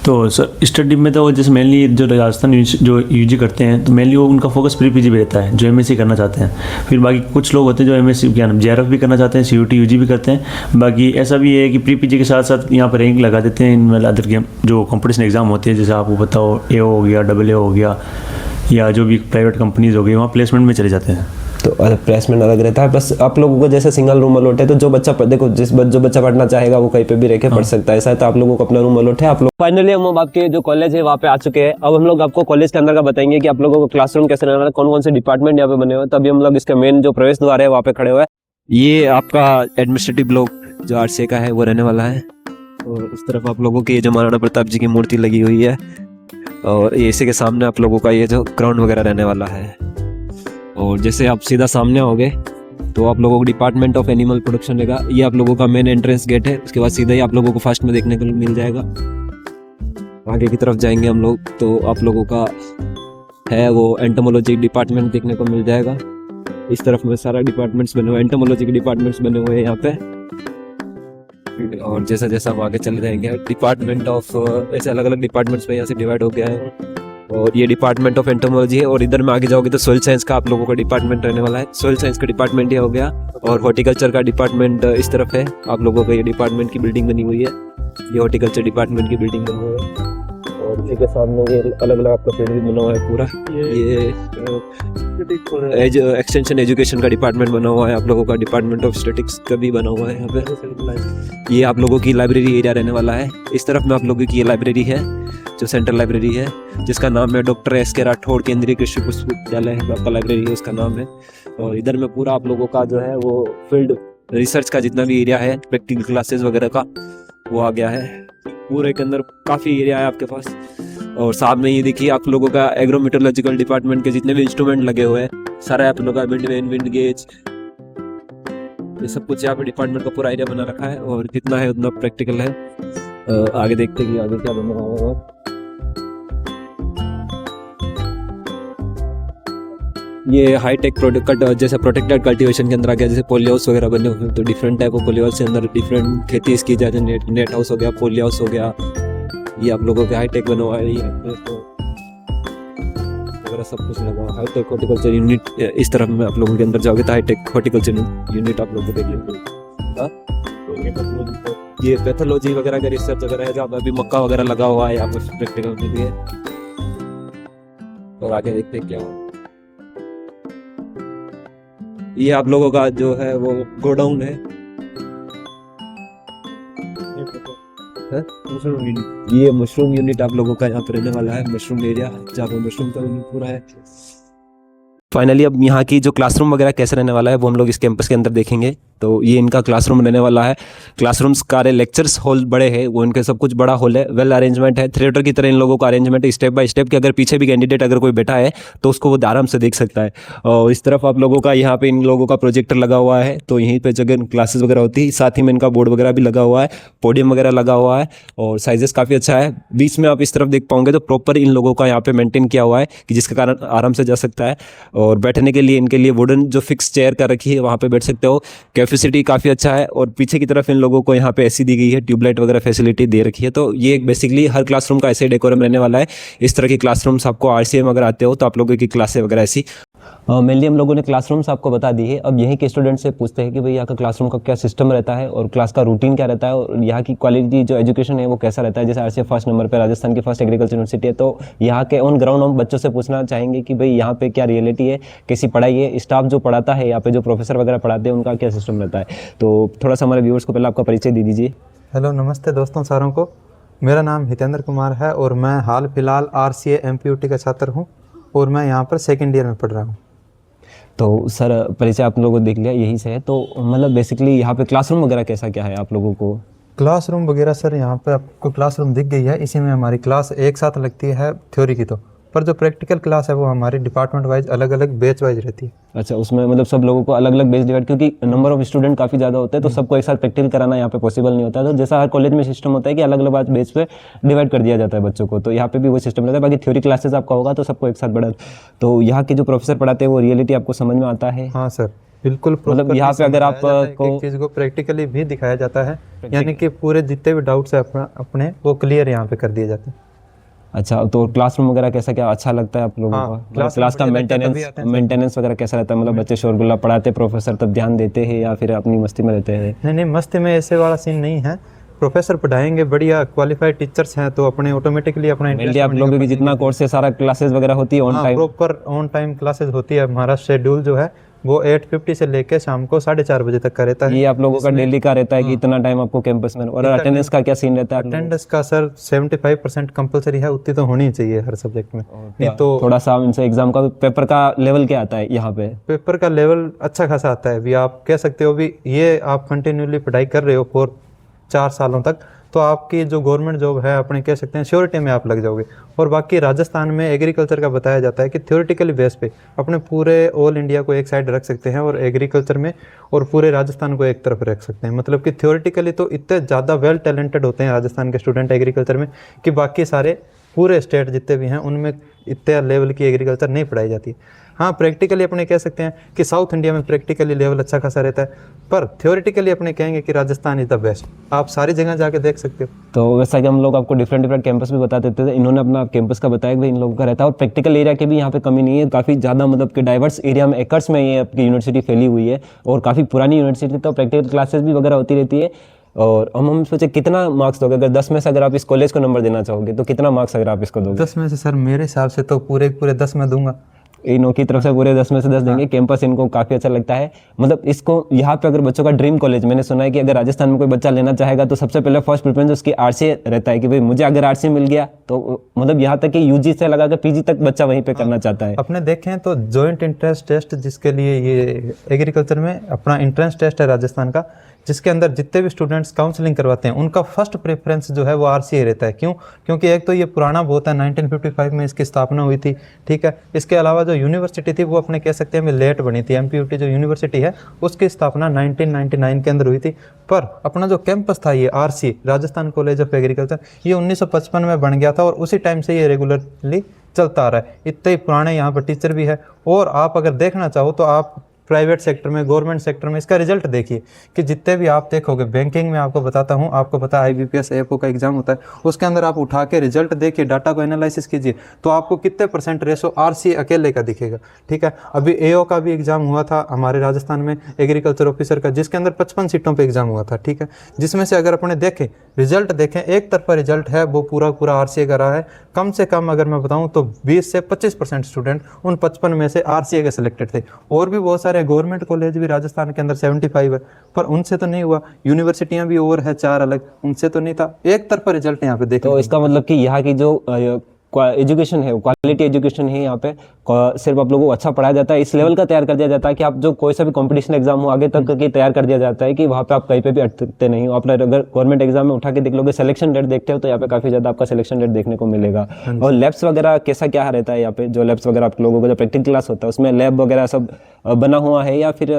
Speaker 5: तो सर स्टडी में तो जैसे मेनली जो राजस्थान जो यूजी करते हैं, तो मेनली वो उनका फोकस प्री पीजी पे रहता है, जो एमएससी करना चाहते हैं। फिर बाकी कुछ लोग होते हैं जो एमएससी क्या नाम जेआरएफ भी करना चाहते हैं, सीयूटी यूजी भी करते हैं। बाकी ऐसा भी है कि प्री पीजी के साथ साथ यहाँ पर रैंक लगा देते हैं इन अदर गेम जो कंपटीशन एग्जाम होती है, जैसे आपको बताओ AO हो गया, AA हो गया, या जो भी प्राइवेट कंपनीज हो गई, वहाँ प्लेसमेंट में चले जाते हैं।
Speaker 1: तो प्लेसमेंट अलग रहता है। बस आप लोगों को जैसे सिंगल रूम अलॉट है, तो जो बच्चा देखो जो बच्चा पढ़ना चाहेगा वो कहीं पे भी रह के पढ़ सकता है, ऐसा है। तो आप लोगों को अपना रूम अलॉट है। आप लोग फाइनली हम आपके जो कॉलेज है वहाँ पे आ चुके हैं। अब हम लोग आपको कॉलेज के अंदर का बताएंगे कि आप लोगों को क्लासरूम कैसे रहना है, कौन कौन से डिपार्टमेंट यहाँ पे बने हुए हैं। तभी हम लोग इसका मेन जो प्रवेश द्वार है वहाँ पे खड़े हुए हैं। ये आपका एडमिनिस्ट्रेटिव ब्लॉक जो RCA का है वो रहने वाला है, और उस तरफ आप लोगों की ये जो महाराणा प्रताप जी की मूर्ति लगी हुई है, और ये इसी के सामने आप लोगों का ये जो ग्राउंड वगैरह रहने वाला है। और जैसे आप सीधा सामने आओगे तो आप लोगों को डिपार्टमेंट ऑफ एनिमल प्रोडक्शन रहेगा। ये आप लोगों का मेन एंट्रेंस गेट है। उसके बाद सीधा ही आप लोगों को फर्स्ट में देखने को मिल जाएगा। आगे की तरफ जाएंगे हम लोग तो आप लोगों का है वो एंटोमोलॉजी डिपार्टमेंट देखने को मिल जाएगा। इस तरफ में सारा डिपार्टमेंट्स बने हुए, एंटोमोलॉजी के डिपार्टमेंट्स बने हुए हैं यहाँ पे। और जैसा जैसा हम आगे चल जाएंगे डिपार्टमेंट ऑफ ऐसे अलग अलग डिपार्टमेंट्स में यहाँ से डिवाइड हो गया है। और ये डिपार्टमेंट ऑफ एंटोमोलॉजी है। और इधर में आगे जाओगे तो सोइल साइंस का आप लोगों का डिपार्टमेंट रहने वाला है। सोइल साइंस का डिपार्टमेंट ये हो गया। और हॉर्टिकल्चर का डिपार्टमेंट इस तरफ है। आप लोगों का ये डिपार्टमेंट की बिल्डिंग बनी हुई है, ये हॉर्टिकल्चर डिपार्टमेंट की बिल्डिंग बनी हुई है। और इसी के सामने ये अलग अलग आपका फील्ड भी बना हुआ है पूरा। ये एक्सटेंशन एजुकेशन का डिपार्टमेंट बना हुआ है। आप लोगों का डिपार्टमेंट ऑफ स्टैटिक्स का भी बना हुआ है यहाँ पे। ये आप लोगों की लाइब्रेरी एरिया रहने वाला है। इस तरफ में आप लोगों की ये लाइब्रेरी है जो सेंट्रल लाइब्रेरी है, जिसका नाम है डॉक्टर SK राठौड़ केंद्रीय कृषि विश्वविद्यालय आपका लाइब्रेरी है, उसका नाम है। और इधर में पूरा आप लोगों का जो है वो फील्ड रिसर्च का जितना भी एरिया है, प्रैक्टिकल क्लासेस वगैरह का, वो आ गया है। पूरे के अंदर काफ़ी एरिया है आपके पास। और साथ में ये देखिए आप लोगों का एग्रोमेट्रोलॉजिकल डिपार्टमेंट के जितने भी इंस्ट्रूमेंट लगे हुए हैं, सारा आप लोगों का विंड गेज, ये सब कुछ यहाँ पे डिपार्टमेंट का पूरा एरिया बना रखा है। और जितना है उतना प्रैक्टिकल है। आगे देखते हैं कि आगे क्या बना हुआ है। ये हाई टेक प्रोडक्ट जैसे प्रोटेक्टेड कल्टीवेशन के अंदर आ गया, जैसे पोली हाउस वगैरह बने हुए हैं, तो different type of polyhouse के अंदर डिफरेंट खेती इसकी जाती है। नेट हाउस हो गया, पोली हाउस हो गया, ये आप लोगों के हाई टेक बना हुआ है, ये वगैरह सब कुछ लगा हुआ है। हाई टेक हॉर्टिकल्चर यूनिट, इस तरफ में आप लोगों के अंदर जाओगे तो हाई टेक हॉर्टिकल्चर यूनिट आप लोग को देख लेंगे। ये पैथोलॉजी वगैरह का रिसर्च वगैरह है, जहाँ पे अभी मक्का वगैरह लगा हुआ है यहाँ पे प्रैक्टिकल के लिए। और आगे देखते हैं क्या हुआ। ये आप लोगों का जो है वो गोडाउन है, ये मशरूम यूनिट आप लोगों का यहाँ पे रहने वाला है, मशरूम एरिया जहाँ पे मशरूम का पूरा है। फाइनली अब यहाँ की जो क्लासरूम वगैरह कैसे रहने वाला है वो हम लोग इस कैंपस के अंदर देखेंगे। तो ये इनका क्लासरूम रहने वाला है। क्लासरूम्स सारे लेक्चर्स हॉल बड़े हैं, वो इनके सब कुछ बड़ा हॉल है, वेल अरेंजमेंट है, थिएटर की तरह इन लोगों का अरेंजमेंट है स्टेप बाय स्टेप, कि अगर पीछे भी कैंडिडेट अगर कोई बैठा है तो उसको वो आराम से देख सकता है। और इस तरफ आप लोगों का यहाँ पे इन लोगों का प्रोजेक्टर लगा हुआ है, तो यहीं पे जगह क्लासेस वगैरह होती है, साथ ही में इनका बोर्ड वगैरह भी लगा हुआ है, पोडियम वगैरह लगा हुआ है और साइजेस काफ़ी अच्छा है। बीच में आप इस तरफ देख पाओगे तो प्रॉपर इन लोगों का यहाँ पे मेंटेन किया हुआ है कि जिसके कारण आराम से जा सकता है। और बैठने के लिए इनके लिए वुडन जो फिक्स चेयर का रखी है वहाँ पे बैठ सकते हो। कैपेसिटी काफ़ी अच्छा है और पीछे की तरफ इन लोगों को यहाँ पे एसी दी गई है, ट्यूबलाइट वगैरह फैसिलिटी दे रखी है। तो ये बेसिकली हर क्लासरूम का ऐसे डेकोरम रहने वाला है। इस तरह की क्लासरूम्स आपको आरसीएम अगर आते हो तो आप लोगों की क्लासें वगैरह ऐसी मेनली हम लोगों ने क्लासरूम्स आपको बता दी है। अब यहीं के स्टूडेंट से पूछते हैं कि भाई यहाँ का क्लासरूम का क्या सिस्टम रहता है और क्लास का रूटीन क्या रहता है और यहाँ की क्वालिटी जो एजुकेशन है वो कैसा रहता है। जैसे आरसीए फर्स्ट नंबर पे राजस्थान की फर्स्ट एग्रीकल्चर यूनिवर्सिटी है, तो यहाँ के ऑन ग्राउंड हम बच्चों से पूछना चाहेंगे कि भाई यहाँ पे क्या रियलिटी है, कैसी पढ़ाई है, स्टाफ जो पढ़ाता है यहाँ पे जो प्रोफेसर वगैरह पढ़ाते हैं उनका क्या सिस्टम रहता है। तो थोड़ा सा हमारे व्यूअर्स को पहले आपका परिचय दे दीजिए।
Speaker 3: हेलो, नमस्ते दोस्तों सारों को। मेरा नाम हितेंद्र कुमार है और मैं हाल फिलहाल RCA MPUT का छात्र हूँ और मैं यहाँ पर सेकेंड ईयर में पढ़ रहा हूँ।
Speaker 1: तो सर परिचय आप लोगों को देख लिया, यही से है। तो मतलब बेसिकली यहाँ पे क्लासरूम वगैरह कैसा क्या है आप लोगों को?
Speaker 3: क्लासरूम वगैरह सर यहाँ पे आपको क्लासरूम दिख गई है, इसी में हमारी क्लास एक साथ लगती है थ्योरी की, तो पर जो प्रैक्टिकल क्लास है वो हमारी डिपार्टमेंट वाइज अलग अलग बैच वाइज रहती है।
Speaker 1: अच्छा, उसमें मतलब सब लोगों को अलग अलग बेच डिवाइड, क्योंकि नंबर ऑफ स्टूडेंट काफ़ी ज़्यादा होते हैं तो सबको एक साथ प्रैक्टिकल कराना यहाँ पे पॉसिबल नहीं होता है। तो जैसा हर कॉलेज में सिस्टम होता है कि अलग अलग बेच पे डिवाइड कर दिया जाता है बच्चों को, तो यहाँ पे भी वो सिस्टम रहता है। बाकी थ्योरी क्लासेस आपका होगा तो सबको एक साथ बढ़ा। तो यहाँ के जो प्रोफेसर पढ़ाते हैं वो रियलिटी आपको समझ में आता है?
Speaker 3: हाँ सर, बिल्कुल।
Speaker 1: मतलब यहाँ पे अगर आपको
Speaker 3: एक चीज़ को प्रैक्टिकली भी दिखाया जाता है, यानी कि पूरे जितने भी डाउट्स है अपने वो क्लियर यहाँ पे कर दिए जाते हैं।
Speaker 1: अच्छा, तो क्लासरूम वगैरह कैसा क्या अच्छा लगता है आप लोगों
Speaker 3: हाँ,
Speaker 1: को? क्लास का मेंटेनेंस वगैरह कैसा रहता है? मतलब बच्चे शोरगुल्ला पढ़ाते प्रोफेसर तब ध्यान देते हैं या फिर अपनी मस्ती में रहते हैं?
Speaker 3: नहीं, मस्ती में ऐसे वाला सीन नहीं है। प्रोफेसर पढ़ाएंगे, बढ़िया क्वालिफाइड टीचर्स हैं तो अपने ऑटोमेटिकली अपना
Speaker 1: इंटरेस्ट आप लोगों की जितना कोर्स है सारा क्लासेस वगैरह होती है on time?
Speaker 3: Proper on time classes होती है। हमारा शेड्यूल जो है वो 8:50 से लेके शाम को 4:30 बजे तक का रहता है।
Speaker 1: ये आप लोगों का डेली का रहता है कि इतना टाइम आपको कैंपस में? और अटेंडेंस का क्या सीन रहता है?
Speaker 3: अटेंडेंस का सर 75% कंपलसरी है, उतनी तो होनी चाहिए हर सब्जेक्ट में। नहीं तो
Speaker 1: थोड़ा सा इनसे एग्जाम का पेपर का लेवल क्या आता है यहाँ पे?
Speaker 3: पेपर का लेवल अच्छा खासा आता है। भी आप कह सकते हो भी ये आप कंटिन्यूली पढ़ाई कर रहे हो फॉर 4 सालों तक, तो आपकी जो गवर्नमेंट जॉब है अपने कह सकते हैं श्योरिटी में आप लग जाओगे। और बाकी राजस्थान में एग्रीकल्चर का बताया जाता है कि थ्योरेटिकली बेस पे अपने पूरे ऑल इंडिया को एक साइड रख सकते हैं और एग्रीकल्चर में और पूरे राजस्थान को एक तरफ रख सकते हैं। मतलब कि थ्योरेटिकली तो इतने ज़्यादा वेल टैलेंटेड होते हैं राजस्थान के स्टूडेंट एग्रीकल्चर में कि बाकी सारे पूरे स्टेट जितने भी हैं उनमें इतने लेवल की एग्रीकल्चर नहीं पढ़ाई जाती। हाँ, प्रैक्टिकली अपने कह सकते हैं कि साउथ इंडिया में प्रैक्टिकली लेवल अच्छा खासा रहता है, पर थ्योरेटिकली अपने कहेंगे कि राजस्थान इज द बेस्ट। आप सारी जगह जाके देख सकते हो।
Speaker 1: तो वैसा कि हम लोग आपको डिफरेंट कैंपस भी बता देते थे, इन्होंने अपना कैंपस का बताया कि भाई इन लोगों का रहता है। और प्रैक्टिकल एरिया की भी यहाँ पे कमी नहीं है, काफ़ी ज़्यादा मतलब कि डाइवर्स एरिया में एकर्स में ये आपकी यूनिवर्सिटी फैली हुई है और काफ़ी पुरानी यूनिवर्सिटी, तो प्रैक्टिकल क्लासेस भी वगैरह होती रहती है। और हम सोचे कितना मार्क्स दोगे? अगर 10 में से अगर आप इस कॉलेज को नंबर देना चाहोगे तो कितना मार्क्स अगर आप इसको दोगे?
Speaker 3: 10 में से सर मेरे हिसाब से तो पूरे 10 में दूंगा।
Speaker 1: इनों की तरफ से पूरे 10 में से 10 देंगे। कैंपस इनको काफ़ी अच्छा लगता है। मतलब इसको यहाँ पे अगर बच्चों का ड्रीम कॉलेज, मैंने सुना है कि अगर राजस्थान में कोई बच्चा लेना चाहेगा तो सबसे पहले फर्स्ट प्रेफरेंस उसकी RCA रहता है कि भाई मुझे अगर RCA मिल गया तो मतलब यहाँ तक कि UG से लगा कर PG तक बच्चा वहीं पे करना चाहता है।
Speaker 3: अपने देखें तो जॉइंट एंट्रेंस टेस्ट जिसके लिए ये एग्रीकल्चर में अपना एंट्रेंस टेस्ट है राजस्थान का, जिसके अंदर जितने भी स्टूडेंट्स काउंसलिंग करवाते हैं उनका फर्स्ट प्रेफरेंस जो है वो RCA रहता है। क्यों? क्योंकि एक तो ये पुराना बहुत है, 1955 में इसकी स्थापना हुई थी, ठीक है। इसके अलावा जो यूनिवर्सिटी थी वो अपने कह सकते हैं लेट बनी थी। MPUT जो यूनिवर्सिटी है उसकी स्थापना 1999 के अंदर हुई थी, पर अपना जो कैंपस था ये RCA Rajasthan college of agriculture, ये 1955 में बन गया था और उसी टाइम से ये रेगुलरली चलता आ रहा है। इतने ही पुराने यहाँ पर टीचर भी है। और आप अगर देखना चाहो तो आप प्राइवेट सेक्टर में, गवर्नमेंट सेक्टर में इसका रिजल्ट देखिए कि जितने भी आप देखोगे, बैंकिंग में आपको बताता हूँ, आपको पता है IBPS AFO का एग्जाम होता है, उसके अंदर आप उठा के रिजल्ट देखिए, डाटा को एनालिसिस कीजिए, तो आपको कितने % रेशो RCA अकेले का दिखेगा। ठीक है, अभी AO का भी एग्जाम हुआ था हमारे राजस्थान में, एग्रीकल्चर ऑफिसर का, जिसके अंदर 55 सीटों पर एग्जाम हुआ था। ठीक है, जिसमें से अगर अपने देखें रिजल्ट देखें, एक तरफा रिजल्ट है, वो पूरा RCA का रहा है। कम से कम अगर मैं बताऊं तो 20 से 25% स्टूडेंट उन 55 में से RCA के सिलेक्टेड थे। और भी बहुत सारे गवर्नमेंट कॉलेज भी राजस्थान के अंदर 75 है, पर उनसे तो नहीं हुआ। यूनिवर्सिटियां भी और है 4 अलग, उनसे तो नहीं था। एक तरफा रिजल्ट यहाँ पे देखो।
Speaker 1: तो इसका मतलब कि यहाँ की जो एजुकेशन है, क्वालिटी एजुकेशन है, यहाँ पे सिर्फ आप लोगों को अच्छा पढ़ाया जाता है, इस लेवल का तैयार कर दिया जाता है कि आप जो कोई सा भी कंपटीशन एग्जाम हो आगे तक की तैयार कर दिया जाता है कि वहाँ पे आप कहीं पे भी अटकते नहीं हो। आप अगर गवर्नमेंट एग्जाम में उठा के देख लोगे, सिलेक्शन रेट देखते हो तो यहाँ पे काफी ज्यादा आपका सिलेक्शन रेट देखने को मिलेगा। और लैब्स वगैरह कैसा क्या रहता है यहाँ पे? जो लैब्स वगैरह आप लोगों को जो प्रैक्टिकल क्लास होता है उसमें लैब वगैरह सब बना हुआ है या फिर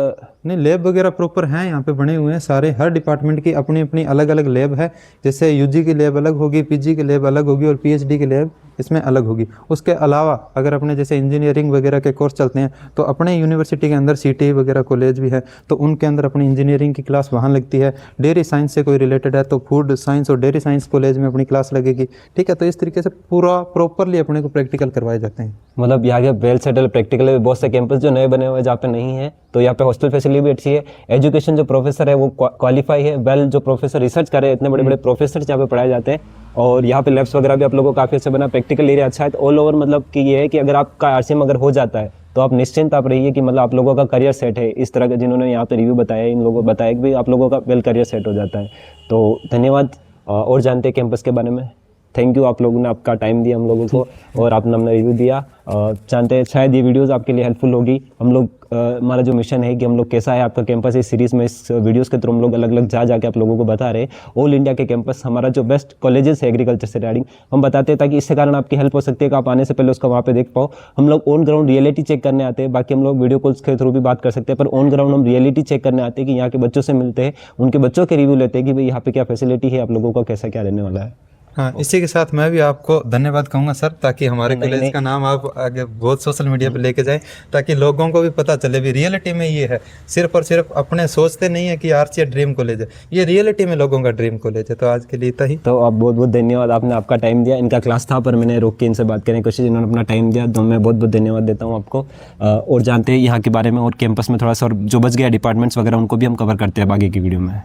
Speaker 3: नहीं? लैब वगैरह प्रॉपर हैं, यहाँ पे बने हुए हैं सारे। हर डिपार्टमेंट की अपनी अपनी अलग अलग लैब है। जैसे UG की लैब अलग होगी, PG की लैब अलग होगी और PhD की लैब इसमें अलग होगी। उसके अलावा अगर अपने जैसे इंजीनियरिंग वगैरह के कोर्स चलते हैं तो अपने यूनिवर्सिटी के अंदर CTI वगैरह कॉलेज भी है, तो उनके अंदर अपनी इंजीनियरिंग की क्लास वहाँ लगती है। डेयरी साइंस से कोई रिलेटेड है तो फूड साइंस और डेयरी साइंस कॉलेज में अपनी क्लास लगेगी। ठीक है, तो इस तरीके से पूरा प्रॉपरली अपने को प्रैक्टिकल करवाए जाते हैं।
Speaker 1: मतलब यहाँ के वेल सेटल प्रैक्टिकल बहुत से कैंपस जो नए बने हुए हैं जहाँ पे नहीं है, तो यहाँ पे हॉस्टल फैसिलिटी भी अच्छी है। एजुकेशन जो प्रोफेसर है वो क्वालिफाई है, वेल जो प्रोफेसर रिसर्च करे, इतने बड़े बड़े प्रोफेसर यहाँ पे पढ़ाए जाते हैं। और यहाँ पे लैब्स वगैरह भी आप लोगों को काफ़ी अच्छा बना, प्रैक्टिकल एरिया अच्छा है। तो ऑल ओवर मतलब कि ये है कि अगर आपका RCM अगर हो जाता है तो आप निश्चिंत आप रहिए कि मतलब आप लोगों का करियर सेट है। इस तरह के जिन्होंने यहाँ पे रिव्यू बताया, इन लोगों को बताया कि भी आप लोगों का वेल करियर सेट हो जाता है। तो धन्यवाद। और जानते हैं कैंपस के बारे में। थैंक यू, आप लोगों ने आपका टाइम दिया हम लोगों को और आपने अपना रिव्यू दिया। जानते हैं शायद ये वीडियोस आपके लिए हेल्पफुल होगी। हम लोग हमारा जो मिशन है कि हम लोग कैसा है आपका कैंपस, इस सीरीज़ में इस वीडियोस के थ्रू हम लोग अलग अलग जाके आप लोगों को बता रहे हैं ऑल इंडिया के कैंपस, हमारा जो बेस्ट कॉलेजेस है एग्रीकल्चर से रिगार्डिंग हम बताते हैं, ताकि इससे कारण आपकी हेल्प हो सकती है कि आप आने से पहले उसका वहाँ पे देख पाओ। हम लोग ऑन ग्राउंड रियलिटी चेक करने आते हैं, बाकी हम लोग वीडियो कॉल्स के थ्रू भी बात कर सकते हैं, पर ऑन ग्राउंड हम रियलिटी चेक करने आते हैं कि यहाँ के बच्चों से मिलते हैं, उनके बच्चों के रिव्यू लेते हैं कि भाई यहाँ पे क्या फैसिलिटी है, आप लोगों का कैसा क्या रहने वाला है।
Speaker 3: हाँ, इसी के साथ मैं भी आपको धन्यवाद कहूँगा सर, ताकि हमारे कॉलेज का नाम आप आगे बहुत सोशल मीडिया पे लेके जाएं, ताकि लोगों को भी पता चले भी रियलिटी में ये है। सिर्फ और सिर्फ अपने सोचते नहीं है कि RCA ड्रीम कॉलेज है, ये रियलिटी में लोगों का ड्रीम कॉलेज है। तो आज के लिए इतना ही।
Speaker 1: तो आप बहुत बहुत धन्यवाद, आपने आपका टाइम दिया। इनका क्लास था पर मैंने रोक के इनसे बात करने की कोशिश, इन्होंने अपना टाइम दिया, तो मैं बहुत बहुत धन्यवाद देता हूँ आपको। और जानते हैं यहाँ के बारे में और कैंपस में थोड़ा सा, और जो बच गया डिपार्टमेंट्स वगैरह उनको भी हम कवर करते हैं आगे की वीडियो में।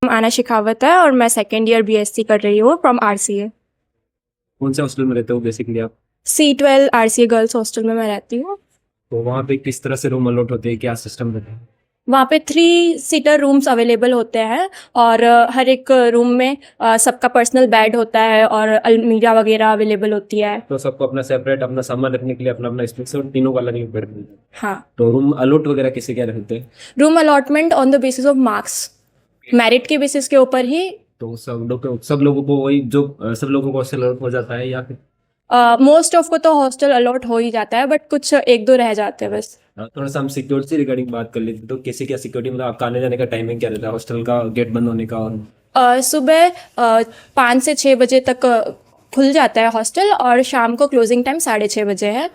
Speaker 4: आना शिखावत है और मैं 2nd ईयर BSc कर रही हूँ फ्रॉम RCA।
Speaker 1: कौन से हॉस्टल में रहते हो बेसिकली आप?
Speaker 4: C12 RCA गर्ल्स हॉस्टल में मैं रहती हूँ।
Speaker 1: तो वहाँ पे किस तरह से रूम अलॉट होते हैं, क्या सिस्टम रहता है?
Speaker 4: वहाँ पे 3 सीटर रूम्स अवेलेबल होते हैं और हर एक रूम में सबका पर्सनल बेड होता है और अलमीरा वगैरह अवेलेबल होती है।
Speaker 1: तो सबको अपना सेपरेट अपना सामान रखने के लिए अपना अपना स्पेस, और तीनों का अलग अलग बेड मिलता है।
Speaker 4: हाँ,
Speaker 1: तो रूम अलॉट वगैरह किसे क्या रहते हैं?
Speaker 4: Room allotment on the basis of marks, merit के बेसिस के ऊपर ही।
Speaker 1: तो सब लोगों को वही जो सब लोगों को हॉस्टल अलॉट हो जाता है या फिर
Speaker 4: मोस्ट ऑफ को तो हॉस्टल अलॉट हो ही जाता है, बट कुछ 1-2 रह जाते हैं बस।
Speaker 1: थोड़ा सा हम सिक्योरिटी से रिगार्डिंग बात कर लेते, तो कैसे क्या सिक्योरिटी, मतलब आपका आने जाने का टाइमिंग क्या रहता है, हॉस्टल का गेट बंद होने का? और
Speaker 4: सुबह 5 से 6 बजे तक खुल जाता है हॉस्टल और शाम को क्लोजिंग टाइम 6:30 बजे है।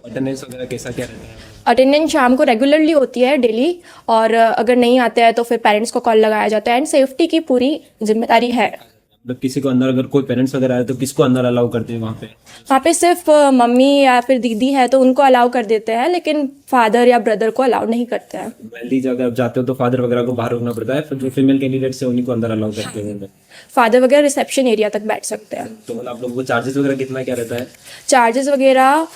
Speaker 1: अटेंडेंस वगैरह कैसा क्या रहता है?
Speaker 4: अटेंडेंस शाम को रेगुलरली होती है डेली, और अगर नहीं आते हैं तो फिर पेरेंट्स को कॉल लगाया जाता है, एंड सेफ्टी की पूरी जिम्मेदारी है।
Speaker 1: मतलब किसी को अंदर, अगर कोई पेरेंट्स वगैरह आए तो किसको अंदर अलाउ करते हैं वहाँ पे?
Speaker 4: वहाँ पे सिर्फ मम्मी या फिर दीदी है तो उनको अलाउ कर देते हैं, लेकिन फादर या ब्रदर को अलाउ नहीं करते हैं।
Speaker 1: मेनली अगर आप जाते हो तो फादर वगैरह को बाहर रुकना पड़ता है, फिर जो फीमेल कैंडिडेट्स है उन्हीं को अंदर अलाउ करते हैं।
Speaker 4: फादर वगैरह रिसेप्शन एरिया तक बैठ सकते हैं।
Speaker 1: तो मतलब आप लोगों को चार्जेस वगैरह कितना क्या रहता है?
Speaker 4: चार्जेस वगैरह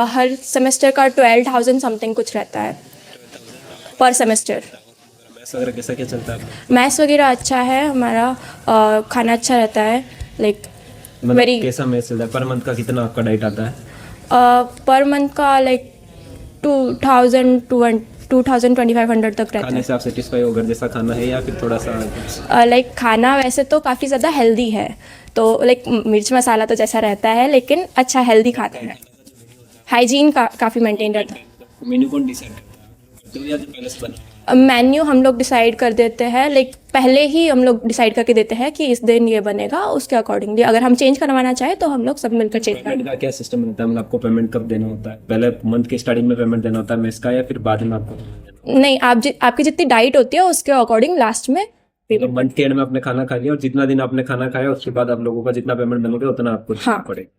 Speaker 4: हर सेमेस्टर का 12,000 समथिंग कुछ रहता है पर सेमेस्टर।
Speaker 1: मैथ्स वगैरह कैसा क्या चलता है?
Speaker 4: मैथ्स वगैरह अच्छा है हमारा, खाना अच्छा रहता है, लाइक
Speaker 1: मतलब
Speaker 4: वेरी।
Speaker 1: कैसा मैथ्स चलता है? पर मंथ का कितना आपका डाइट आता है?
Speaker 4: पर मंथ का लाइक 2,000-2,500 तक रहता
Speaker 1: खाने
Speaker 4: है।
Speaker 1: से आप सेटिस्फाई हो घर जैसा खाना है या फिर थोड़ा सा कुछ?
Speaker 4: लाइक खाना वैसे तो काफ़ी ज़्यादा हेल्दी है, तो लाइक मिर्च मसाला तो जैसा रहता है, लेकिन अच्छा हेल्दी खाना है। हाइजीन काफ़ी मेंटेन रहता है।
Speaker 1: मेन्यू कौन डिसाइड करता है, या तो पहले से बना?
Speaker 4: मेन्यू हम लोग डिसाइड कर देते हैं, लाइक पहले ही हम लोग डिसाइड करके देते हैं कि इस दिन ये बनेगा, उसके अकॉर्डिंगली अगर हम चेंज करवाना चाहें तो हम लोग सब मिलकर चेंज
Speaker 1: पेमेंट
Speaker 4: करेंगे।
Speaker 1: का क्या सिस्टम रहता है, मतलब आपको पेमेंट कब देना होता है? पहले मंथ के स्टार्टिंग में पेमेंट देना होता है मेस का, या फिर बाद में आपको payment देना
Speaker 4: नहीं, आपकी जितनी डाइट होती है उसके अकॉर्डिंग लास्ट में
Speaker 1: होता है? मंथ के एंड में आपने खाना खा लिया और जितना दिन आपने खाना खाया उसके बाद आप लोगों का जितना पेमेंट बनोगे उतना आपको देना
Speaker 4: हाँ।
Speaker 1: पड़ेगा।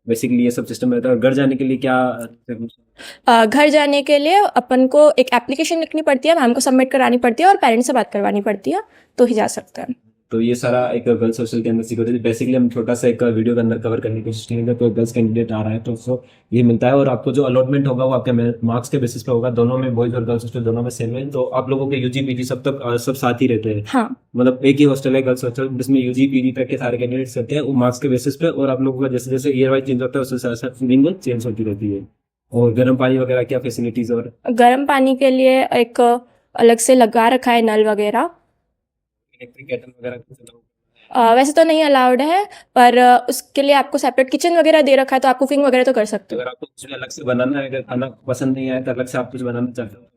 Speaker 1: बेसिकली ये सब सिस्टम रहता है। और घर जाने के लिए क्या?
Speaker 4: घर जाने के लिए अपन को एक एप्लीकेशन लिखनी पड़ती है, मैम को सबमिट करानी पड़ती है और पेरेंट्स से बात करवानी पड़ती है, तो ही जा सकते हैं।
Speaker 1: तो ये सारा एक गर्ल्स हॉस्टल के अंदर सिक्योरिटी बेसिकली हम छोटा सा एक वीडियो के अंदर कवर करने की कोशिश करेंगे। तो गर्ल्स कैंडिडेट आ रहा है तो उसको ये मिलता है, और आपको जो अलॉटमेंट होगा वो आपके मार्क्स के बेसिस पे होगा। दोनों में बॉयज और गर्ल्स हॉस्टल दोनों में सेम है। तो आप लोगों के यूजी पीजी सब तक सब साथ ही रहते हैं।
Speaker 4: हाँ,
Speaker 1: मतलब एक ही हॉस्टल है गर्ल्स हॉस्टल, जिसमें यूजी पीजी तक के सारे कैंडिडेट्स रहते हैं वो मार्क्स के बेसिस पे। और आप लोगों का जैसे जैसे ईयर वाइज चेंज होता है उसके साथ साथ फीलिंग चेंज होती रहती है। और गर्म पानी वगैरह क्या फैसिलिटीज? और
Speaker 4: गर्म पानी के लिए एक अलग से लगा रखा है नल वगैरह।
Speaker 1: इलेक्ट्रिक केटल वगैरह कुछ allow?
Speaker 4: वैसे तो नहीं अलाउड है, पर उसके लिए आपको सेपरेट किचन वगैरह दे रखा है, तो आप कुकिंग वगैरह तो कर सकते हो।
Speaker 1: अगर आपको कुछ भी अलग से बनाना है, अगर खाना पसंद नहीं आया तो अलग से आप कुछ बनाना चाहते हो?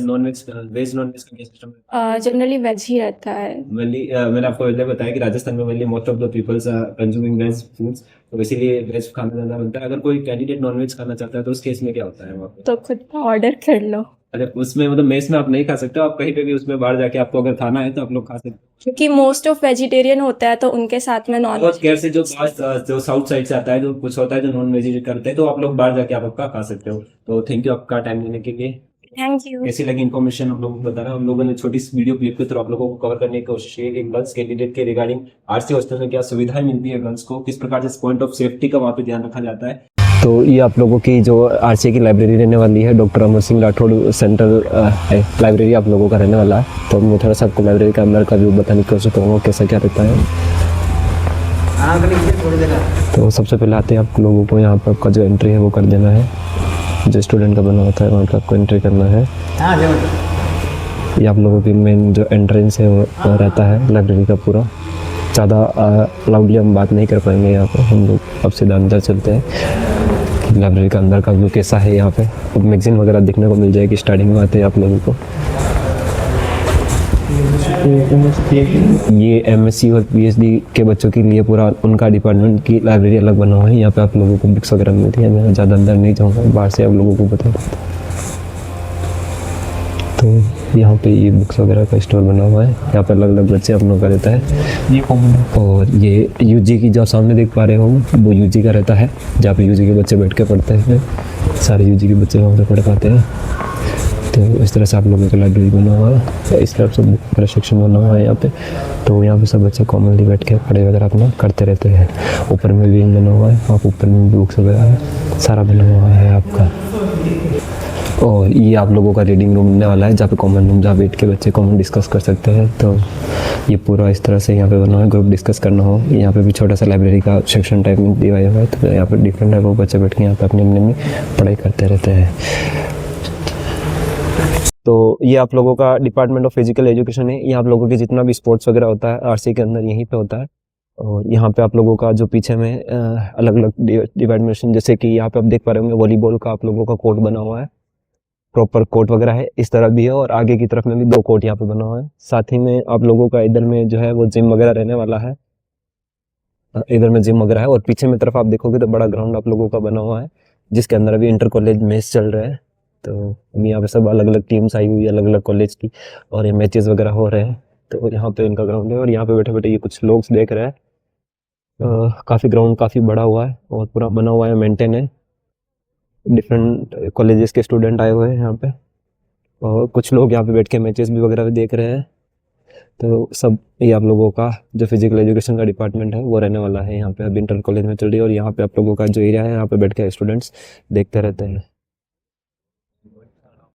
Speaker 1: Non veg, veg non veg का क्या सिस्टम है?
Speaker 4: जनरली वेज ही रहता है।
Speaker 1: मेनली मैंने आपको पहले बताया कि राजस्थान में mainly most of the peoples are consuming veg foods, तो इसीलिए वेज खाना ज़्यादा बनता है। अगर कोई कैंडिडेट नॉन वेज खाना चाहता है तो उस केस में क्या होता है वहाँ पे?
Speaker 4: तो खुद का ऑर्डर कर लो,
Speaker 1: अगर उसमें मतलब मेस में आप नहीं खा सकते हो, आप कहीं पे भी उसमें बाहर जाके आपको अगर खाना है तो आप लोग खा सकते हो।
Speaker 4: क्योंकि मोस्ट ऑफ वेजिटेरियन होता है तो उनके साथ में नॉन
Speaker 1: बहुत केयर से जो जो साउथ साइड से आता है, जो कुछ होता है जो नॉन वेजिटेरियन करते हैं, तो आप लोग बाहर जाके आप आपका खा सकते हो। तो थैंक यू आपका टाइम देने के लिए।
Speaker 4: Thank you.
Speaker 1: कैसी लगी इन्फॉर्मेशन हम लोगों को बता रहा हूँ। हम लोगों ने छोटी सी वीडियो क्लिप के थ्रू आप लोगों को कवर करने की कोशिश की कि गर्ल्स कैंडिडेट के रिगार्डिंग आरसी हॉस्टल में क्या सुविधाएं मिलती है गर्ल्स को, किस प्रकार से पॉइंट ऑफ सेफ्टी का वहाँ पे ध्यान रखा जाता है। तो ये आप लोगों की जो आरसी की लाइब्रेरी रहने वाली है, doctor Amar Singh Rathore central library आप लोगों का रहने वाला है। तो मैं थोड़ा सा आपको लाइब्रेरी का अंदर का व्यू बताने की कोशिश करूँगा कैसा क्या रहता है। तो सबसे पहले आते हैं आप लोगों को यहाँ पर आपका जो एंट्री है वो कर देना है, जो स्टूडेंट का बना होता है वहाँ पर आपको एंट्री करना है। ये आप लोगों की मेन जो एंट्रेंस है वो रहता है लाइब्रेरी का पूरा। ज़्यादा लाउडली हम बात नहीं कर पाएंगे यहाँ पर, हम लोग अब सीधा अंदर चलते हैं कि लाइब्रेरी का अंदर का व्यू कैसा है। यहाँ पे अब मैगजीन वगैरह देखने को मिल जाएगी। स्टार्टिंग में आते हैं आप लोगों को ये एमएससी और पीएचडी के बच्चों के लिए पूरा उनका डिपार्टमेंट की लाइब्रेरी अलग बना हुआ है। यहाँ पे आप लोगों को बुक्स वगैरह मिलती है। मैं ज़्यादा अंदर नहीं जाऊँगा, बाहर से आप लोगों को बता देता हूँ। तो यहाँ पे ये बुक्स वगैरह का स्टोर बना हुआ है। यहाँ पर अलग अलग बच्चे अपनों का रहता है। ये और ये यूजी की जो सामने देख पा रहे हो वो यूजी का रहता है, जहाँ पे यूजी के बच्चे बैठ के पढ़ते हैं। सारे यूजी के बच्चे वहाँ पे पढ़ पाते हैं। तो इस तरह से आप लोगों का लाइब्रेरी बना हुआ है। इस तरफ से बुक वगैरह सेक्शन बना हुआ है यहाँ पे। तो यहाँ पे सब बच्चे कॉमनली बैठ के पढ़ाई वगैरह अपना करते रहते हैं। ऊपर में भी बना हुआ है, आप ऊपर में बुक्स वगैरह सारा बना हुआ है आपका। और ये आप लोगों का रीडिंग रूम मिलने वाला है, जहाँ पे कॉमन रूम, जहाँ बैठ के बच्चे कॉमन डिस्कस कर सकते हैं। तो ये पूरा इस तरह से यहाँ पे बना हुआ है। ग्रुप डिस्कस करना हो, यहाँ पे भी छोटा सा लाइब्रेरी का सेक्शन टाइप में दिया हुआ है। तो यहाँ पे डिफरेंट टाइप ऑफ बच्चे बैठ के यहाँ पे अपने अपने पढ़ाई करते रहते हैं। तो ये आप लोगों का डिपार्टमेंट ऑफ फिजिकल एजुकेशन है। ये आप लोगों के जितना भी स्पोर्ट्स वगैरह होता है आरसी के अंदर यहीं पे होता है। और यहाँ पे आप लोगों का जो पीछे में अलग अलग डिपार्टमेंट, जैसे कि यहाँ पे आप देख पा रहे होंगे वॉलीबॉल का आप लोगों का कोर्ट बना हुआ है, प्रॉपर कोर्ट वगैरह है। इस तरफ भी है और आगे की तरफ में भी 2 कोर्ट यहाँ पे बना हुआ है। साथ ही में आप लोगों का इधर में जो है वो जिम वगैरह रहने वाला है। इधर में जिम वगैरह है और पीछे में तरफ आप देखोगे तो बड़ा ग्राउंड आप लोगों का बना हुआ है, जिसके अंदर अभी इंटर कॉलेज मैच चल रहे हैं। तो अभी यहाँ पे सब अलग अलग टीम्स आई हुई है अलग अलग कॉलेज की, और ये मैचेस वगैरह हो रहे हैं। तो यहाँ पे इनका ग्राउंड है और यहाँ पे बैठे बैठे ये कुछ लोग देख रहे हैं। काफ़ी ग्राउंड काफ़ी बड़ा हुआ है और पूरा बना हुआ है, मेंटेन है। डिफरेंट कॉलेजेस के स्टूडेंट आए हुए हैं यहाँ पे, और कुछ लोग यहाँ पे बैठ के मैचेस भी वगैरह भी देख रहे हैं। तो सब ये आप लोगों का जो फिजिकल एजुकेशन का डिपार्टमेंट है वो रहने वाला है यहाँ पे। अब इंटर कॉलेज में चल रही है और यहाँ पे आप लोगों का जो एरिया है यहाँ पे बैठ के स्टूडेंट्स देखते रहते हैं।